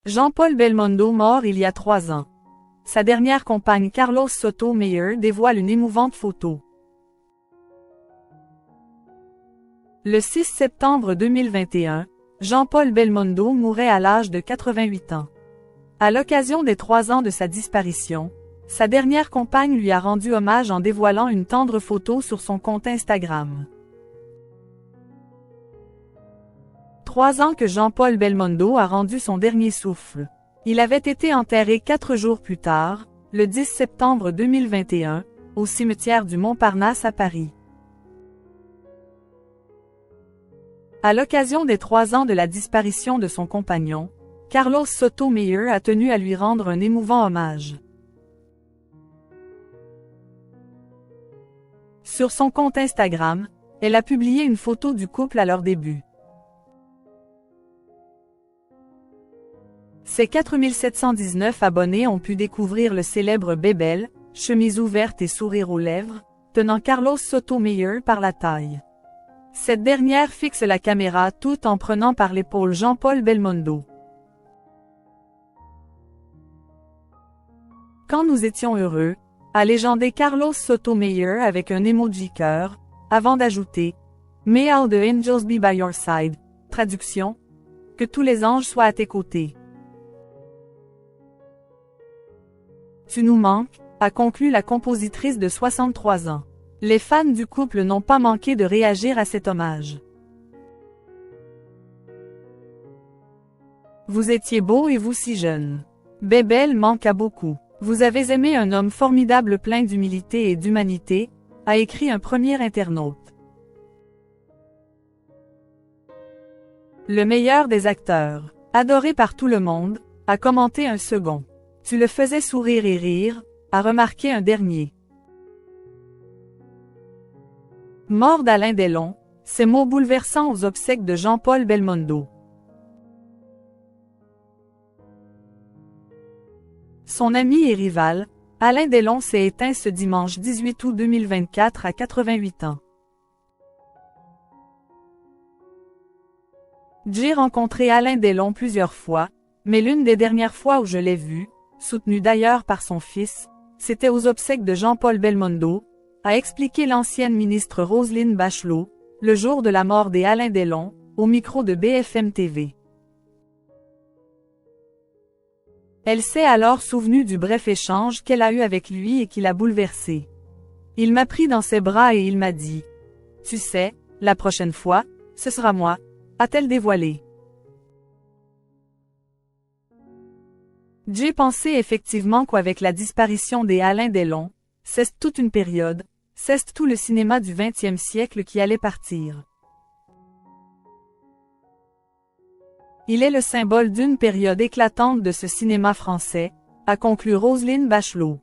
Jean-Paul Belmondo mort il y a 3 ans. Sa dernière compagne Carlos Soto Meyer dévoile une émouvante photo. Le 6 septembre 2021, Jean-Paul Belmondo mourait à l'âge de 88 ans. À l'occasion des 3 ans de sa disparition, sa dernière compagne lui a rendu hommage en dévoilant une tendre photo sur son compte Instagram. 3 ans que Jean-Paul Belmondo a rendu son dernier souffle. Il avait été enterré 4 jours plus tard, le 10 septembre 2021, au cimetière du Montparnasse à Paris. À l'occasion des 3 ans de la disparition de son compagnon, Carlos Soto Meyer a tenu à lui rendre un émouvant hommage. Sur son compte Instagram, elle a publié une photo du couple à leur début. Ses 4719 abonnés ont pu découvrir le célèbre Bébel, chemise ouverte et sourire aux lèvres, tenant Carlos Soto Meyer par la taille. Cette dernière fixe la caméra tout en prenant par l'épaule Jean-Paul Belmondo. Quand nous étions heureux, a légendé Carlos Soto Meyer avec un emoji cœur, avant d'ajouter « May all the angels be by your side », traduction « Que tous les anges soient à tes côtés ». Tu nous manques, a conclu la compositrice de 63 ans. Les fans du couple n'ont pas manqué de réagir à cet hommage. Vous étiez beau et vous si jeune. Bébel manque à beaucoup. Vous avez aimé un homme formidable plein d'humilité et d'humanité, a écrit un premier internaute. Le meilleur des acteurs, adoré par tout le monde, a commenté un second. Tu le faisais sourire et rire, a remarqué un dernier. Mort d'Alain Delon, ces mots bouleversants aux obsèques de Jean-Paul Belmondo. Son ami et rival, Alain Delon s'est éteint ce dimanche 18 août 2024 à 88 ans. J'ai rencontré Alain Delon plusieurs fois, mais l'une des dernières fois où je l'ai vu, soutenu d'ailleurs par son fils, c'était aux obsèques de Jean-Paul Belmondo, a expliqué l'ancienne ministre Roselyne Bachelot, le jour de la mort d'Alain Delon, au micro de BFM TV. Elle s'est alors souvenue du bref échange qu'elle a eu avec lui et qui l'a bouleversée. Il m'a pris dans ses bras et il m'a dit « Tu sais, la prochaine fois, ce sera moi », a-t-elle dévoilé. J'ai pensé effectivement qu'avec la disparition d'Alain Delon, c'est toute une période, c'est tout le cinéma du XXe siècle qui allait partir. Il est le symbole d'une période éclatante de ce cinéma français, a conclu Roselyne Bachelot.